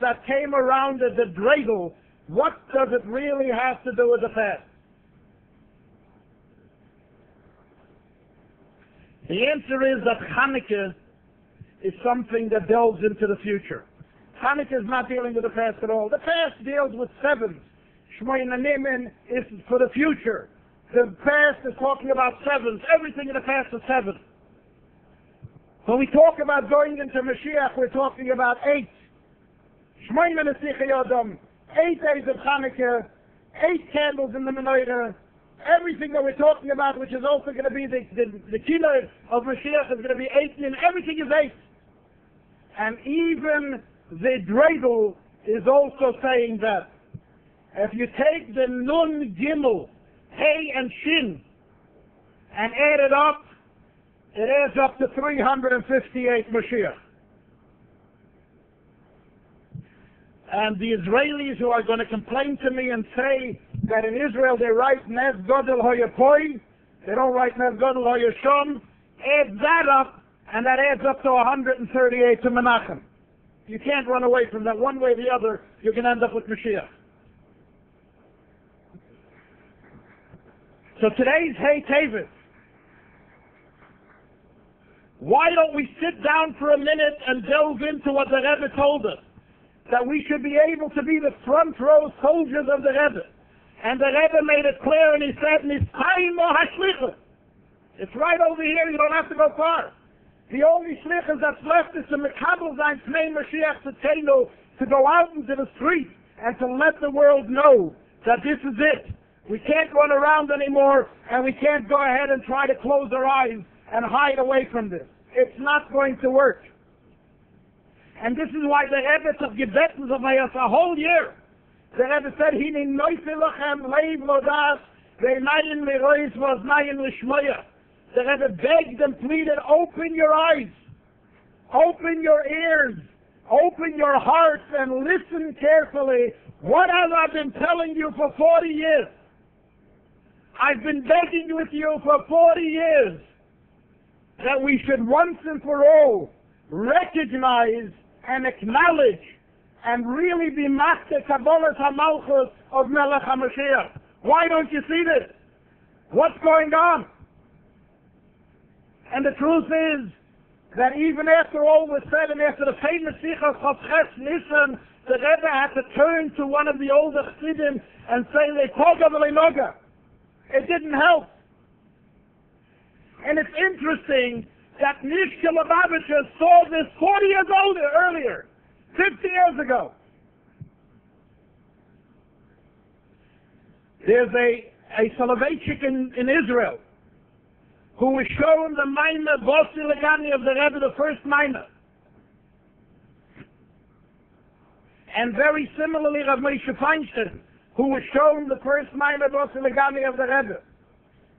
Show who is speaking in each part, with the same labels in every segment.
Speaker 1: that came around as a dreidel, what does it really have to do with the past? The answer is that Hanukkah is something that delves into the future. Hanukkah is not dealing with the past at all. The past deals with sevens. Shmoyne Nimin is for the future. The past is talking about sevens. Everything in the past is seven. When we talk about going into Mashiach, we're talking about 8. Shmoyne Nesichei Yodam, 8 days of Hanukkah, 8 candles in the menorah. Everything that we're talking about, which is also going to be the killer of Mashiach, is going to be 8, and everything is 8. And even the dreidel is also saying that. If you take the Nun, Gimel, Hey, and Shin, and add it up, it adds up to 358 Mashiach. And the Israelis who are going to complain to me and say that in Israel they write Nes Godel Hoyapoi, they don't write Nes Godel Hoyashom, add that up, and that adds up to 138 to Menachem. You can't run away from that. One way or the other, you can end up with Mashiach. So today's Hey Tevet. Why don't we sit down for a minute and delve into what the Rebbe told us? That we should be able to be the front row soldiers of the Rebbe. And the Rebbe made it clear, and he said, Nispayim o hashlichus. It's right over here, you don't have to go far. The only shlichus that's left is the Mekabel Zayin Pnei Mashiach Tzedkenu, to go out into the street and to let the world know that this is it. We can't run around anymore, and we can't go ahead and try to close our eyes and hide away from this. It's not going to work. And this is why the Rebbe took gebeten of us a whole year. The Rebbe said, Hini noiselochem leiv lodas, ve'nayin lerois v'oznayin l'shmoya. The Rebbe begged and pleaded, open your eyes, open your ears, open your hearts, and listen carefully. What have I been telling you for 40 years? I've been begging with you for 40 years that we should once and for all recognize and acknowledge and really be master Kabbalas HaMalchus of Melech HaMashiach. Why don't you see this? What's going on? And the truth is that even after all was said, and after the famous Sichas Chofches Nisan, the Rebbe had to turn to one of the older Chassidim and say, Lekoga v'leinoga. It didn't help. And it's interesting that Nishka Lubavitcher saw this 40 years earlier, 50 years ago. There's a Soloveitchik in Israel who was shown the Maimah Bossi Legani of the Rebbe, the first Maimah. And very similarly, Rav Moshe Feinstein, who was shown the first Maimah Bossi Legani of the Rebbe.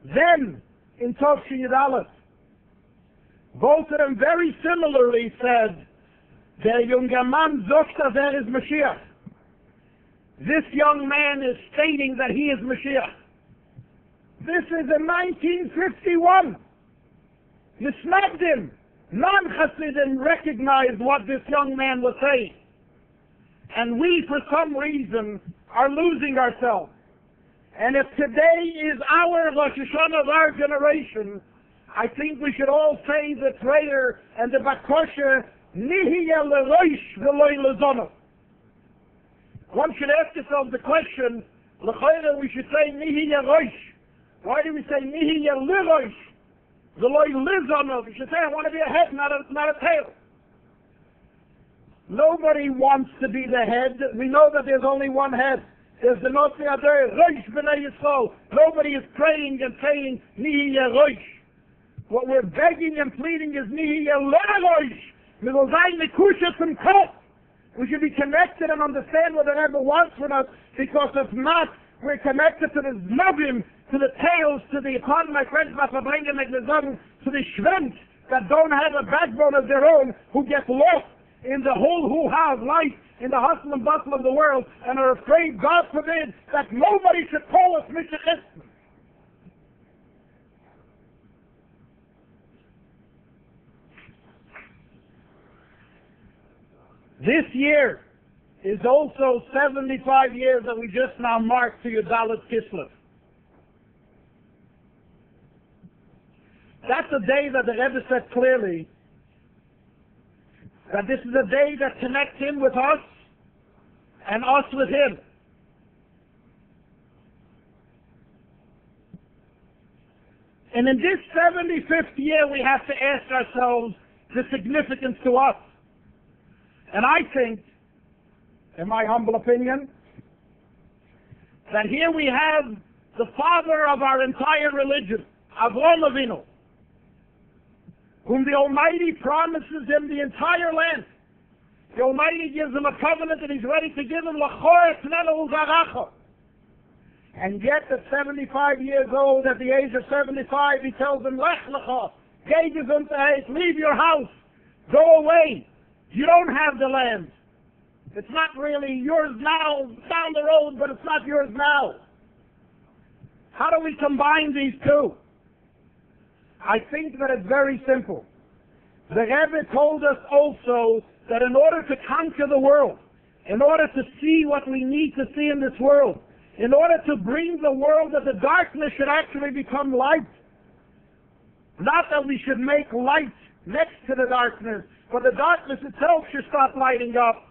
Speaker 1: Then, in Tovshin Yud Aleph, both of them very similarly said, Der junge Mann sagt, dass is Mashiach. This young man is stating that he is Mashiach. This is in 1951. Nisnagdim, non-Hasidim recognized what this young man was saying. And we, for some reason, are losing ourselves. And if today is our Rosh Hashanah of our generation, I think we should all say the prayer and the Bakosha, Nihiyah leroish v'loi lezono. One should ask yourself the question, l'chayra we should say Nihiyah roish. Why do we say Nihiyah leroish v'loi lezono? We should say I want to be a head, not a tail. Nobody wants to be the head. We know that there's only one head. There's the Notzi Adar, Rosh B'nai Yisrael. Nobody is praying and saying Nihiyah roish. What we're begging and pleading is Nihiyah leroish. We should be connected and understand what the Rebbe wants from us, because if not, we're connected to the Znobim, to the tails, to the, pardon my French, to the Schwent that don't have a backbone of their own, who get lost in the whole hoo-ha of life, in the hustle and bustle of the world, and are afraid, God forbid, that nobody should call us Mishachisten. This year, is also 75 years that we just now marked to Yudalit Kislev. That's a day that the Rebbe said clearly that this is a day that connects him with us and us with him. And in this 75th year, we have to ask ourselves the significance to us. And I think, in my humble opinion, that here we have the father of our entire religion, Avraham Avinu, whom the Almighty promises him the entire land. The Almighty gives him a covenant that he's ready to give him. And yet at 75 years old, at the age of 75, he tells him, Lech lecha, leave your house, go away. You don't have the land. It's not really yours now, down the road, but it's not yours now. How do we combine these two? I think that it's very simple. The Rebbe told us also that in order to conquer the world, in order to see what we need to see in this world, in order to bring the world that the darkness should actually become light, not that we should make light next to the darkness, but the darkness itself should start lighting up.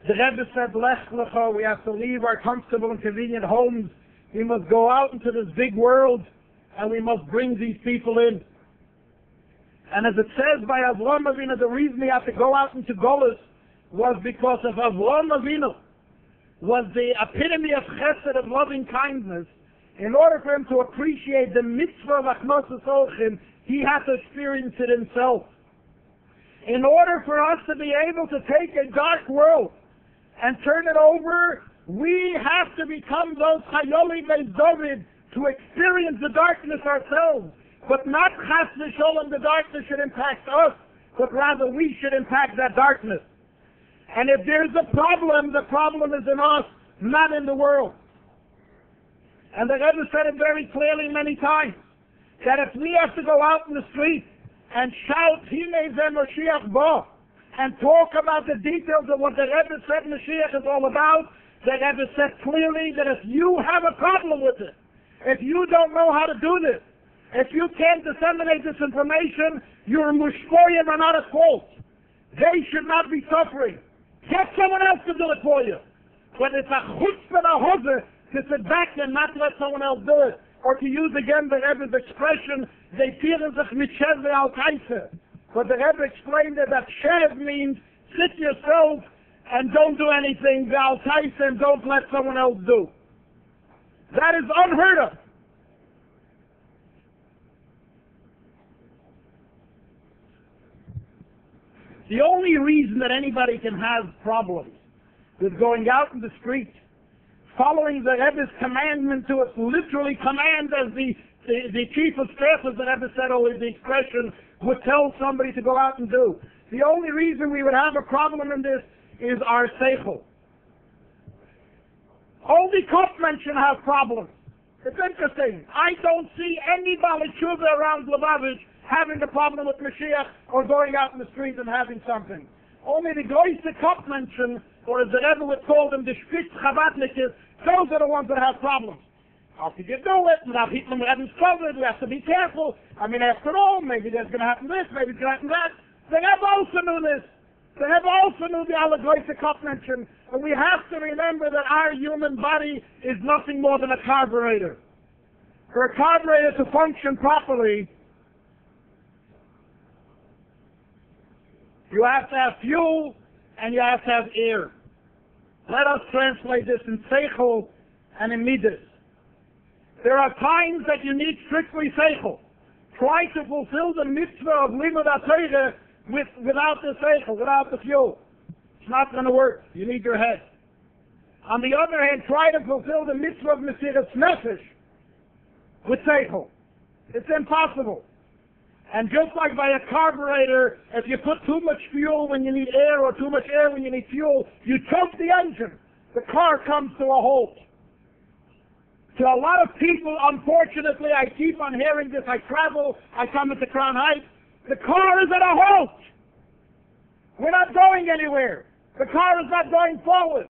Speaker 1: The Rebbe said, Lech lecha, we have to leave our comfortable and convenient homes. We must go out into this big world, and we must bring these people in. And as it says by Avraham Avinu, the reason he had to go out into Golus was because of Avraham Avinu was the epitome of chesed, of loving kindness. In order for him to appreciate the mitzvah of Achnosas Orchim, he had to experience it himself. In order for us to be able to take a dark world and turn it over, we have to become those Chayoli Beis David to experience the darkness ourselves. But not Chas v'Sholom, the darkness should impact us, but rather we should impact that darkness. And if there's a problem, the problem is in us, not in the world. And the Rebbe said it very clearly many times, that if we have to go out in the street and shout, Hinei Zeh Mashiach Bo, and talk about the details of what the Rebbe said Mashiach is all about, the Rebbe said clearly that if you have a problem with it, if you don't know how to do this, if you can't disseminate this information, your mushkoyim are not at fault. They should not be suffering. Get someone else to do it for you. But it's a chutzpah and a hozeh to sit back and not let someone else do it. Or to use again the Rebbe's expression, they tieren sich mit Shev al Kaise. But the Rebbe explained that Shev means sit yourself and don't do anything, al Kaise, and don't let someone else do. That is unheard of. The only reason that anybody can have problems with going out in the street, following the Rebbe's commandment to us, literally command as the chief of staff, as the Rebbe said, or the expression, would tell somebody to go out and do. The only reason we would have a problem in this is our seichel. Only Kopmenschen have problems. It's interesting. I don't see any Baalei Tshuva around Lubavitch having a problem with Mashiach or going out in the street and having something. Only the größte Kopmenschen, or as the Rebbe would call them, the Spitz Chabadnikis, those are the ones that have problems. How could you do it? Without hitting them with COVID, we have to be careful. I mean, after all, maybe there's going to happen this, maybe it's going to happen that. The Rebbe also knew this. The Rebbe also knew the Allergrößte Kopmenschen. And we have to remember that our human body is nothing more than a carburetor. For a carburetor to function properly, you have to have fuel and you have to have air. Let us translate this in seichel and in midas. There are times that you need strictly seichel. Try to fulfill the mitzvah of limud HaTorah without the seichel, without the fuel. It's not going to work. You need your head. On the other hand, try to fulfill the mitzvah of Mesiras Nefesh with seichel. It's impossible. And just like by a carburetor, if you put too much fuel when you need air or too much air when you need fuel, you choke the engine. The car comes to a halt. To a lot of people, unfortunately, I keep on hearing this. I travel, I come into Crown Heights. The car is at a halt. We're not going anywhere. The car is not going forward.